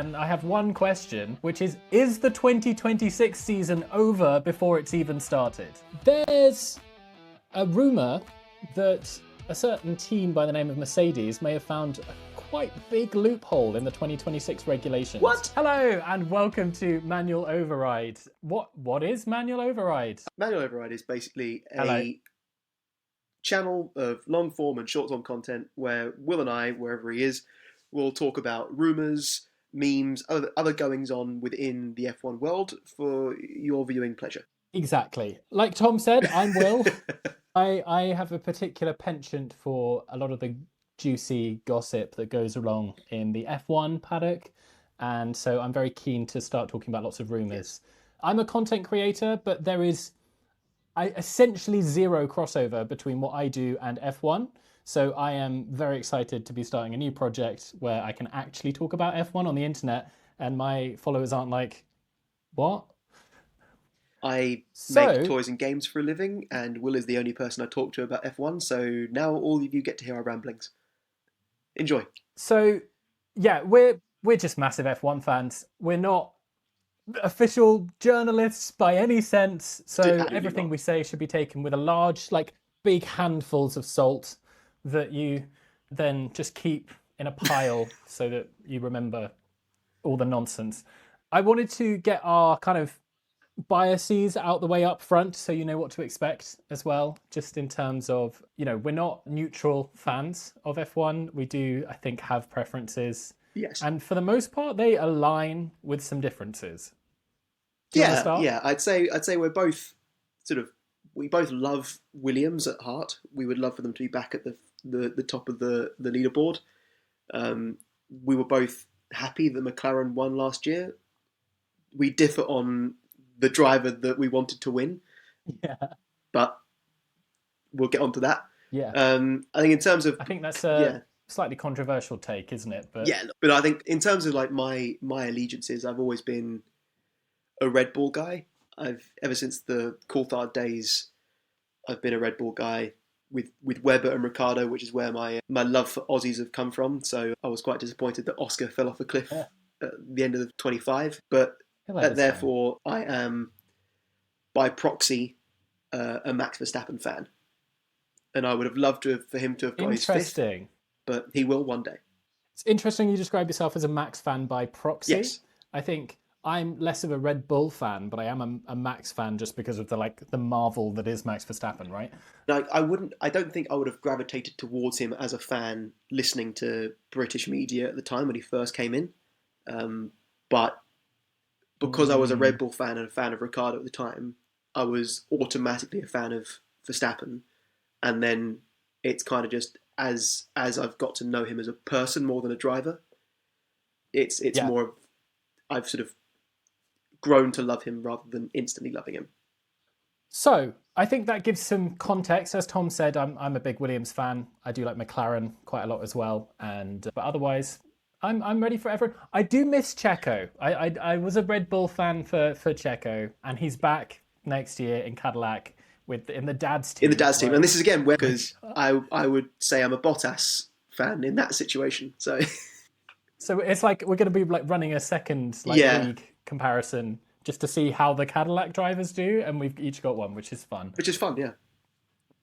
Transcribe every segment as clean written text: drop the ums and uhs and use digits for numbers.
And I have one question, which is the 2026 season over before it's even started? There's a rumour that a certain team by the name of Mercedes may have found a quite big loophole in the 2026 regulations. What? Hello, and welcome to Manual Override. What is Manual Override? Manual Override is basically Hello. a channel of long form and short form content where Will and I, wherever he is, will talk about rumours, memes, other goings on within the F1 world for your viewing pleasure. Exactly. Like Tom said, I'm Will. I have a particular penchant for a lot of the juicy gossip that goes along in the F1 paddock, and so I'm very keen to start talking about lots of rumours. Yes. I'm a content creator, but there is essentially zero crossover between what I do and F1, so I am very excited to be starting a new project where I can actually talk about F1 on the internet, and my followers aren't like, what? I make toys and games for a living, and Will is the only person I talk to about F1, so now all of you get to hear our ramblings. Enjoy. So, yeah, we're just massive F1 fans. We're not official journalists by any sense, so everything we say should be taken with a large, like, big handfuls of salt that you then just keep in a pile so that you remember all the nonsense. I wanted to get our kind of biases out the way up front so you know what to expect as well, just in terms of, we're not neutral fans of F1. We do, I think, have preferences. Yes. And for the most part, they align with some differences. Yeah. I'd say we're both we both love Williams at heart. We would love for them to be back at the top of the leaderboard. We were both happy that McLaren won last year. We differ on the driver that we wanted to win. Yeah. But we'll get onto that. Yeah. I think in terms of... I think that's a slightly controversial take, isn't it? But yeah, but I think in terms of like my allegiances, I've always been a Red Bull guy. Ever since the Coulthard days, I've been a Red Bull guy with Webber and Ricciardo, which is where my love for Aussies have come from. So I was quite disappointed that Oscar fell off a cliff at the end of the 25. But therefore, I am, by proxy, a Max Verstappen fan. And I would have loved for him to have got his fifth, but he will one day. It's interesting you describe yourself as a Max fan by proxy. Yes. I think I'm less of a Red Bull fan, but I am a Max fan just because of the marvel that is Max Verstappen, right? No, I don't think I would have gravitated towards him as a fan listening to British media at the time when he first came in. But because I was a Red Bull fan and a fan of Ricciardo at the time, I was automatically a fan of Verstappen. And then it's kind of just as I've got to know him as a person more than a driver, it's more of, I've sort of grown to love him rather than instantly loving him. So I think that gives some context. As Tom said, I'm a big Williams fan. I do like McLaren quite a lot as well. But otherwise, I'm ready for everyone. I do miss Checo. I was a Red Bull fan for Checo, and he's back next year in Cadillac in the dad's team. In the dad's team, and this is again because I would say I'm a Bottas fan in that situation. So it's like we're going to be like running a second league comparison just to see how the Cadillac drivers do, and we've each got one, which is fun. Yeah.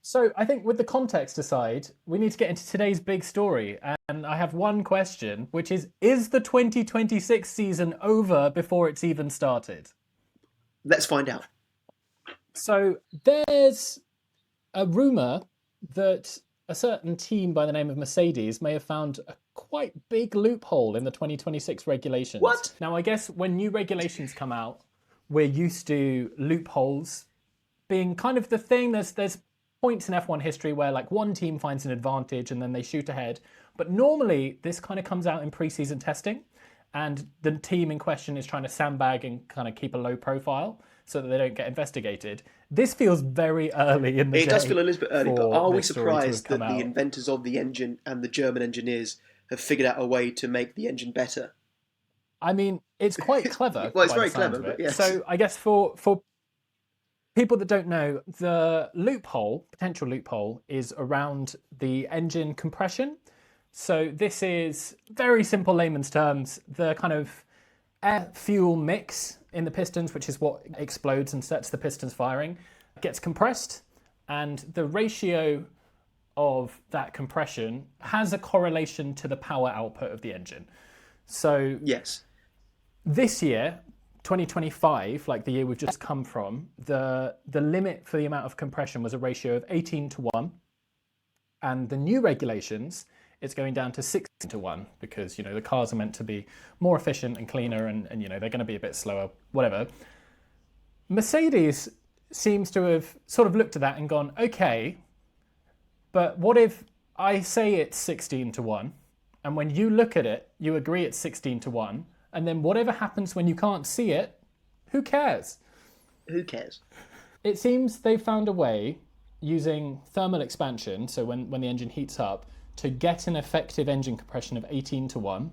So I think with the context aside, we need to get into today's big story. And I have one question, which is the 2026 season over before it's even started? Let's find out. So there's a rumour that a certain team by the name of Mercedes may have found a quite big loophole in the 2026 regulations. What? Now, I guess when new regulations come out, we're used to loopholes being kind of the thing. There's points in F1 history where like one team finds an advantage and then they shoot ahead. But normally this kind of comes out in pre-season testing, and the team in question is trying to sandbag and kind of keep a low profile so that they don't get investigated. This feels very early in the day. It does feel a little bit early, but are we surprised that the inventors of the engine and the German engineers have figured out a way to make the engine better? I mean, it's quite clever. Well, it's very clever, but yes. So I guess for people that don't know, the potential loophole is around the engine compression. So this is very simple layman's terms, the kind of air fuel mix in the pistons, which is what explodes and sets the pistons firing, gets compressed, and the ratio of that compression has a correlation to the power output of the engine. So Yes. this year, 2025, like the year we've just come from, the limit for the amount of compression was a ratio of 18:1, and the new regulations, it's going down to 6:1 because the cars are meant to be more efficient and cleaner, and they're going to be a bit slower, whatever. Mercedes seems to have sort of looked at that and gone, okay, but what if I say it's 16:1, and when you look at it, you agree it's 16:1, and then whatever happens when you can't see it, who cares? Who cares? It seems they've found a way using thermal expansion, so when the engine heats up, to get an effective engine compression of 18:1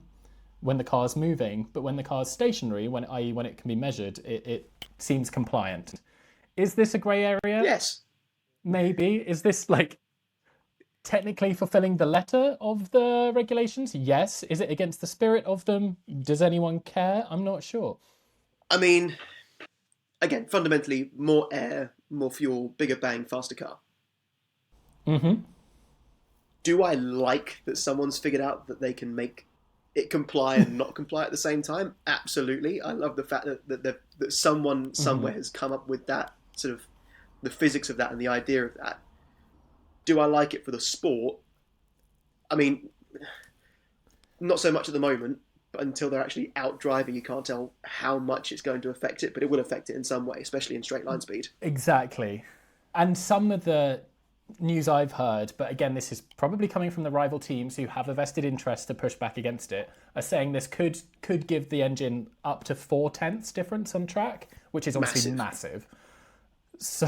when the car's moving, but when the car's stationary, i.e. when it can be measured, it seems compliant. Is this a grey area? Yes. Maybe. Is this technically fulfilling the letter of the regulations? Yes. Is it against the spirit of them? Does anyone care? I'm not sure. I mean, again, fundamentally, more air, more fuel, bigger bang, faster car. Mm-hmm. Do I like that someone's figured out that they can make it comply and not comply at the same time? Absolutely. I love the fact that someone somewhere has come up with that sort of the physics of that and the idea of that. Do I like it for the sport? I mean, not so much at the moment, but until they're actually out driving, you can't tell how much it's going to affect it, but it will affect it in some way, especially in straight line speed. Exactly. And some of the news I've heard, but again, this is probably coming from the rival teams who have a vested interest to push back against it, are saying this could give the engine up to 0.4 difference on track, which is obviously massive. So,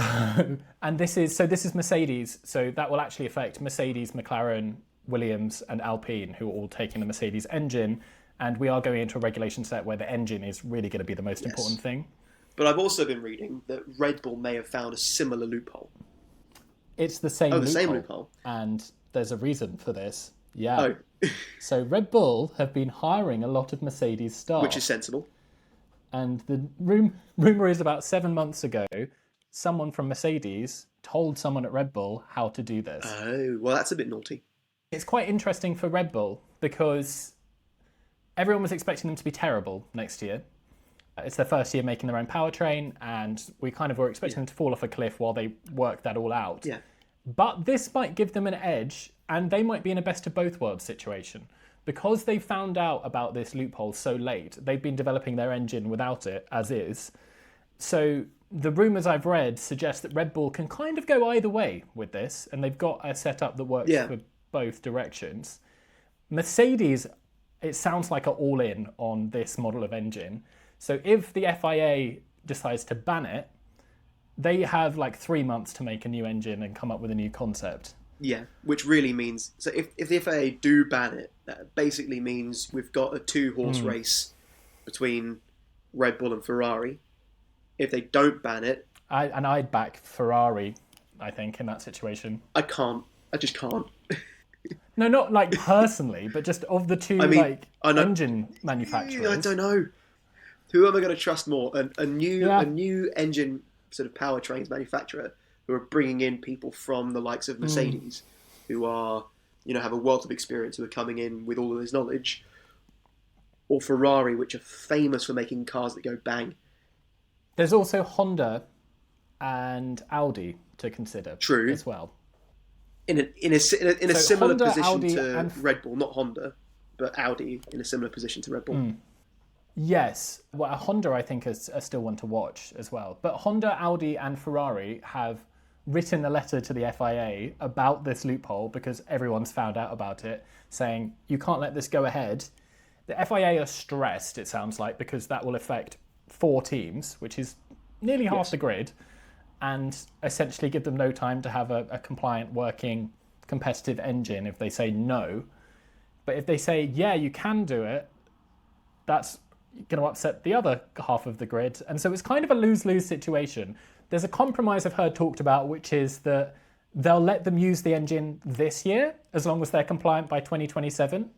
and this is Mercedes, so that will actually affect Mercedes, McLaren, Williams, and Alpine, who are all taking the Mercedes engine, and we are going into a regulation set where the engine is really going to be the most important thing. But I've also been reading that Red Bull may have found a similar loophole. It's the same loophole. Same loophole. And there's a reason for this. Yeah. Oh. So Red Bull have been hiring a lot of Mercedes staff. Which is sensible. And the rumour is about 7 months ago, someone from Mercedes told someone at Red Bull how to do this. Oh, well, that's a bit naughty. It's quite interesting for Red Bull because everyone was expecting them to be terrible next year. It's their first year making their own powertrain, and we kind of were expecting them to fall off a cliff while they work that all out. Yeah. But this might give them an edge, and they might be in a best of both worlds situation. Because they found out about this loophole so late, they've been developing their engine without it, as is. So the rumours I've read suggest that Red Bull can kind of go either way with this, and they've got a setup that works for both directions. Mercedes, it sounds like are all in on this model of engine. So if the FIA decides to ban it, they have 3 months to make a new engine and come up with a new concept. Yeah, which really means... So if the FIA do ban it, that basically means we've got a 2-horse race between Red Bull and Ferrari. If they don't ban it... I'd back Ferrari, I think, in that situation. I can't. I just can't. No, not personally, but just of the two engine manufacturers. I don't know. Who am I going to trust more? A new engine sort of powertrains manufacturer who are bringing in people from the likes of Mercedes, who are have a wealth of experience, who are coming in with all of this knowledge, or Ferrari, which are famous for making cars that go bang. There's also Honda and Audi to consider. True. As well. In a similar Honda, position Audi, to Red Bull, not Honda, but Audi in a similar position to Red Bull. Yes. Well, Honda, I think, is still one to watch as well. But Honda, Audi, and Ferrari have written a letter to the FIA about this loophole because everyone's found out about it, saying you can't let this go ahead. The FIA are stressed, it sounds like, because that will affect 4 teams, which is nearly half the grid, and essentially give them no time to have a compliant, working, competitive engine if they say no. But if they say, yeah, you can do it, that's going to upset the other half of the grid. And so it's kind of a lose-lose situation. There's a compromise I've heard talked about, which is that they'll let them use the engine this year as long as they're compliant by 2027.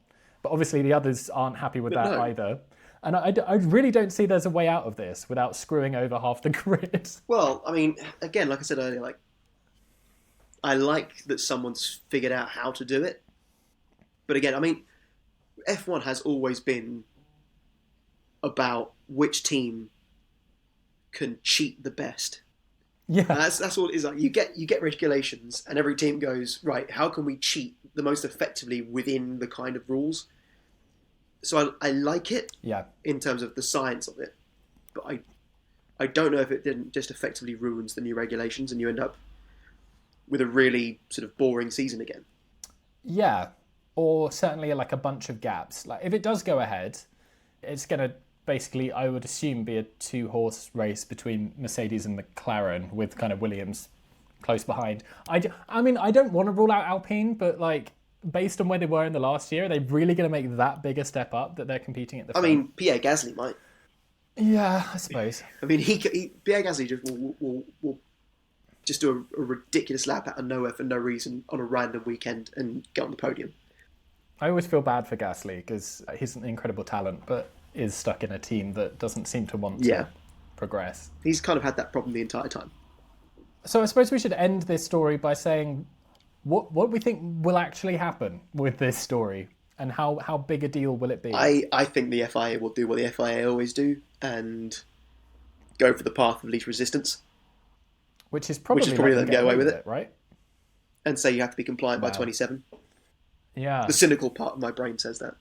But obviously the others aren't happy with that either. And I really don't see there's a way out of this without screwing over half the grid. Well, I mean, again, like I said earlier, like I like that someone's figured out how to do it. But again, I mean, F1 has always been about which team can cheat the best. Yeah, that's all it is. Like you get regulations, and every team goes, right, how can we cheat the most effectively within the kind of rules? So I like it. Yeah. In terms of the science of it, but I don't know if it didn't just effectively ruins the new regulations, and you end up with a really sort of boring season again. Yeah, or certainly like a bunch of gaps. Like if it does go ahead, it's going to basically, I would assume, be a 2-horse race between Mercedes and McLaren with kind of Williams close behind. I mean, I don't want to rule out Alpine, but like based on where they were in the last year, are they really going to make that big a step up that they're competing at the front? I mean, Pierre Gasly might. Yeah, I suppose. I mean, Pierre Gasly just will just do a ridiculous lap out of nowhere for no reason on a random weekend and get on the podium. I always feel bad for Gasly because he's an incredible talent, but is stuck in a team that doesn't seem to want to progress. He's kind of had that problem the entire time. So I suppose we should end this story by saying what we think will actually happen with this story and how big a deal will it be? I think the FIA will do what the FIA always do and go for the path of least resistance. Which is probably let them get away with it, right? And say you have to be compliant by 27. Yeah. The cynical part of my brain says that.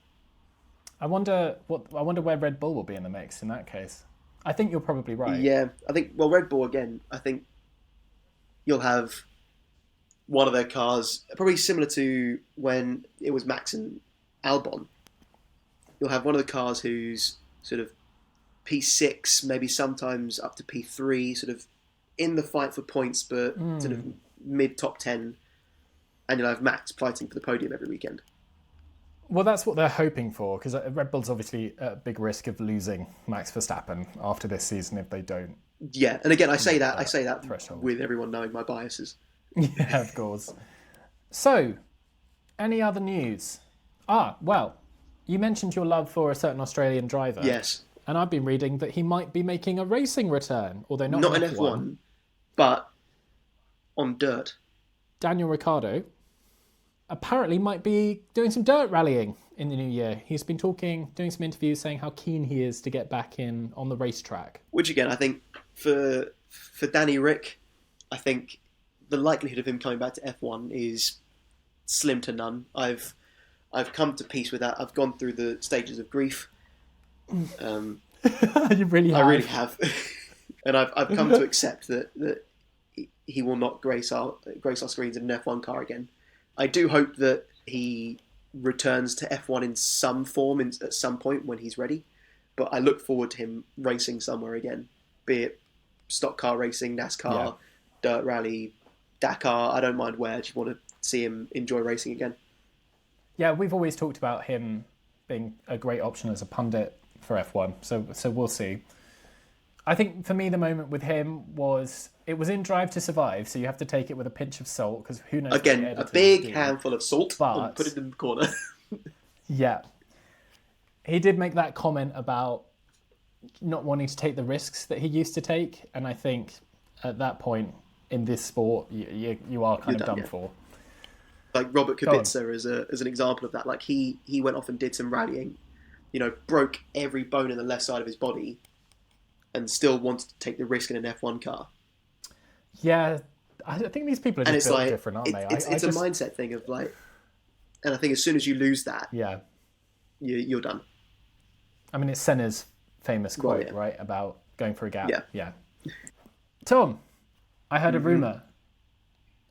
I wonder where Red Bull will be in the mix in that case. I think you're probably right. Yeah, I think Red Bull again. I think you'll have one of their cars probably similar to when it was Max and Albon. You'll have one of the cars who's sort of P6, maybe sometimes up to P3, sort of in the fight for points, but sort of mid top 10, and you'll have Max fighting for the podium every weekend. Well, that's what they're hoping for, because Red Bull's obviously at a big risk of losing Max Verstappen after this season if they don't. Yeah, and again, I say that threshold. With everyone knowing my biases. Yeah, of course. So, any other news? Well, you mentioned your love for a certain Australian driver. Yes. And I've been reading that he might be making a racing return, although not in F1, but on dirt. Daniel Ricciardo apparently might be doing some dirt rallying in the new year. He's been doing some interviews saying how keen he is to get back in on the racetrack. Which again, I think for Danny Rick, I think the likelihood of him coming back to F1 is slim to none. I've come to peace with that. I've gone through the stages of grief. You really have. I really have, and I've come to accept that he will not grace our screens in an F1 car again. I do hope that he returns to F1 in some form at some point when he's ready, but I look forward to him racing somewhere again, be it stock car racing, NASCAR, dirt rally, Dakar. I don't mind where. I just want to see him enjoy racing again. Yeah, we've always talked about him being a great option as a pundit for F1, so we'll see. I think for me the moment with him it was in Drive to Survive, so you have to take it with a pinch of salt because who knows. Again, a big handful of salt and put it in the corner. Yeah, he did make that comment about not wanting to take the risks that he used to take, and I think at that point in this sport you are kind of done for. Like Robert Kubica as an example of that. Like he went off and did some rallying, broke every bone in the left side of his body, and still wanted to take the risk in an F1 car. Yeah, I think these people are just built different, aren't they? It's a mindset thing of like, and I think as soon as you lose that, you're done. I mean, it's Senna's famous quote, right, about going for a gap. Yeah. Tom, I heard a rumour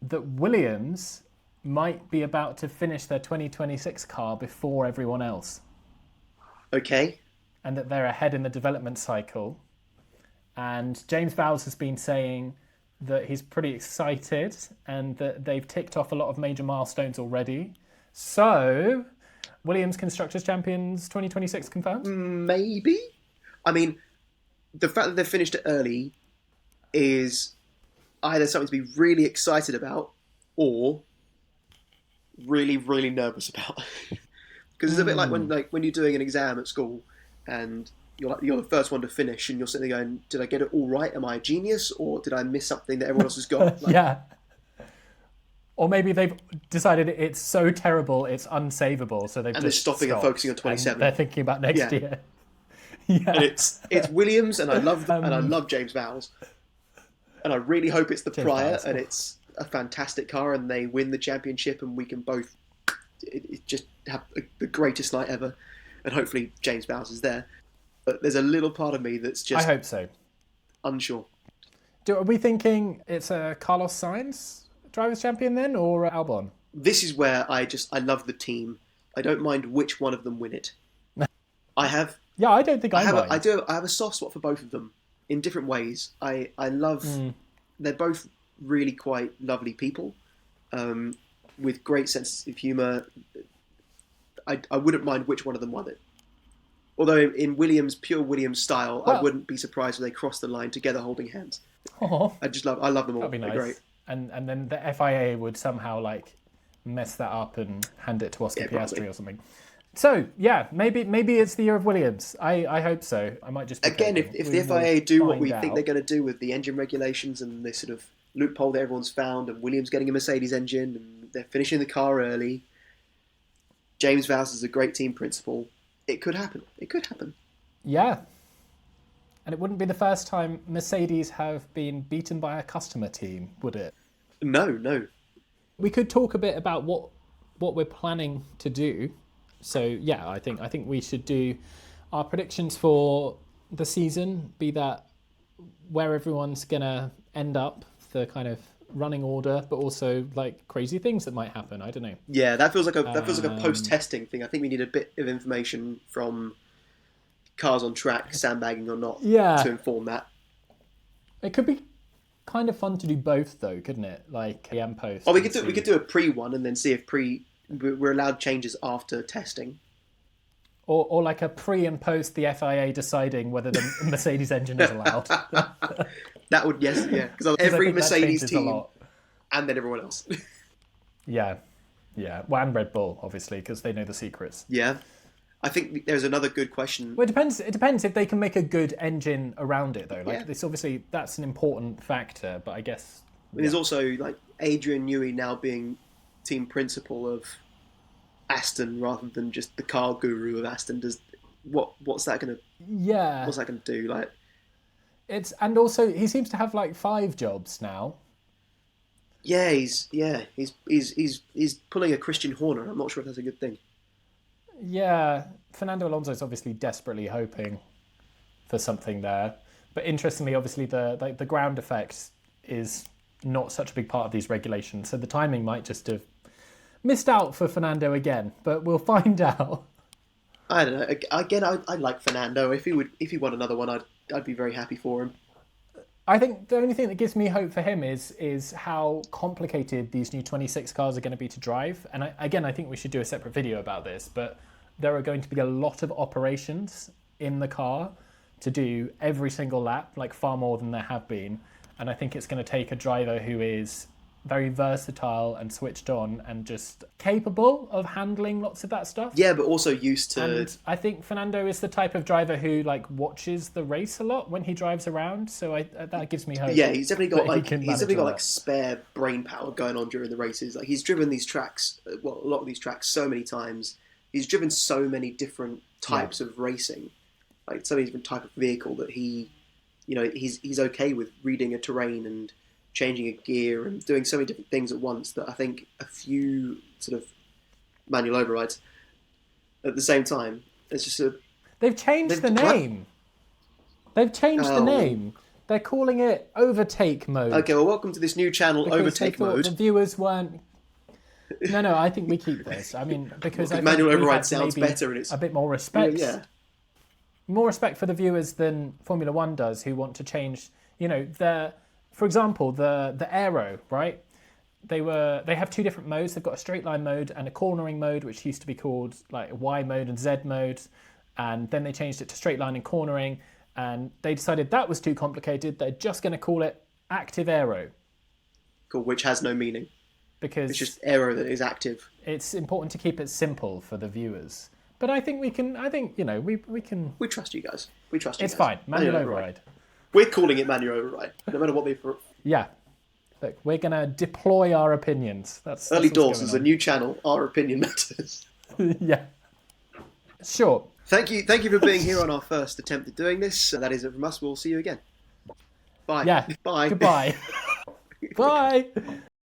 that Williams might be about to finish their 2026 car before everyone else. Okay. And that they're ahead in the development cycle. And James Vowles has been saying that he's pretty excited and that they've ticked off a lot of major milestones already. So, Williams Constructors Champions 2026 confirmed? Maybe. I mean, the fact that they've finished it early is either something to be really excited about or really, really nervous about. Because it's a bit like when you're doing an exam at school and you're the first one to finish and you're sitting there going, did I get it all right? Am I a genius, or did I miss something that everyone else has got? Like, Yeah. Or maybe they've decided it's so terrible it's unsavable, so they've and they're just stopping and focusing on 27. They're thinking about next year. Yeah. And it's Williams, and I love and I love James Vowles, and I really hope it's the Prior, and it's a fantastic car, and they win the championship, and we can both just have the greatest night ever, and hopefully James Vowles is there. But there's a little part of me that's just, I hope so, unsure. Are we thinking it's a Carlos Sainz drivers' champion then, or Albon? This is where I love the team. I don't mind which one of them win it. I have. Yeah, I don't think I mind. I have a soft spot for both of them in different ways. I love. They're both really quite lovely people, with great senses of humour. I wouldn't mind which one of them won it. Although in pure Williams style, I wouldn't be surprised if they crossed the line together holding hands. Oh, I love them all. that'd be nice. They're great. And then the FIA would somehow like mess that up and hand it to Oscar Piastri probably. or something. So yeah, maybe it's the year of Williams. I hope so. I might just be Again, joking. if the FIA do what we find think out. they're going to do with the engine regulations and this sort of loophole that everyone's found, and Williams getting a Mercedes engine, and they're finishing the car early, James Vowles is a great team principal. It could happen. Yeah. And it wouldn't be the first time Mercedes have been beaten by a customer team, would it? No. We could talk a bit about what we're planning to do. So yeah, I think we should do our predictions for the season, be that where everyone's gonna end up, the kind of running order, but also like crazy things that might happen. I don't know. Yeah, that feels like a post-testing thing. I think we need a bit of information from cars on track, sandbagging or not, to inform that. It could be kind of fun to do both, though, couldn't it? Like the post. Oh, we could do a pre one and then see if we're allowed changes after testing. Or like a pre and post the FIA deciding whether the Mercedes engine is allowed. That would because every Mercedes team and then everyone else. Yeah. Well, and Red Bull, obviously, because they know the secrets. Yeah. I think there's another good question. Well, it depends if they can make a good engine around it, though. Like this, obviously, that's an important factor. But I guess there's also like Adrian Newey now being team principal of Aston rather than just the car guru of Aston. What's that going to? Yeah. What's that going to do? Like, and also he seems to have like 5 jobs now. Yeah, he's pulling a Christian Horner. I'm not sure if that's a good thing. Yeah, Fernando Alonso is obviously desperately hoping for something there. But interestingly, obviously, the ground effect is not such a big part of these regulations. So the timing might just have missed out for Fernando again. But we'll find out. I don't know. Again, I like Fernando. If he won another one, I'd be very happy for him. I think the only thing that gives me hope for him is how complicated these new 26 cars are going to be to drive. And I think we should do a separate video about this. But there are going to be a lot of operations in the car to do every single lap, like far more than there have been. And I think it's going to take a driver who is very versatile and switched on and just capable of handling lots of that stuff. Yeah, but also used to... And I think Fernando is the type of driver who like watches the race a lot when he drives around. So that gives me hope. Yeah, he's definitely got spare brain power going on during the races. Like he's driven these tracks, a lot of these tracks so many times. He's driven so many different types of racing, like so many different type of vehicle that he's okay with reading a terrain and changing a gear and doing so many different things at once that I think a few sort of manual overrides at the same time. It's just they've changed the name. They've changed the name. They're calling it overtake mode. Okay, well, welcome to this new channel, because overtake mode. The viewers weren't. No, I think we keep this. I mean, because manual override sounds better and it's a bit more respect. Yeah. More respect for the viewers than Formula One does, who want to change. For example, the aero, right? They have 2 different modes. They've got a straight line mode and a cornering mode, which used to be called like Y mode and Z mode, and then they changed it to straight line and cornering, and they decided that was too complicated. They're just going to call it active aero. Cool, which has no meaning. because It's just aero that is active. it's important to keep it simple for the viewers. But I think we can. I think we can. We trust you guys. We trust you. It's guys. fine. Manual override. We're calling it manual override, no matter what they. Yeah. Look, we're gonna deploy our opinions. That's Early what's Doors going is a new channel. Our opinion matters. on. Yeah. Sure. Thank you for being here on our first attempt at doing this. That is it from us. We'll see you again. Bye. Yeah. Bye. Goodbye. Bye.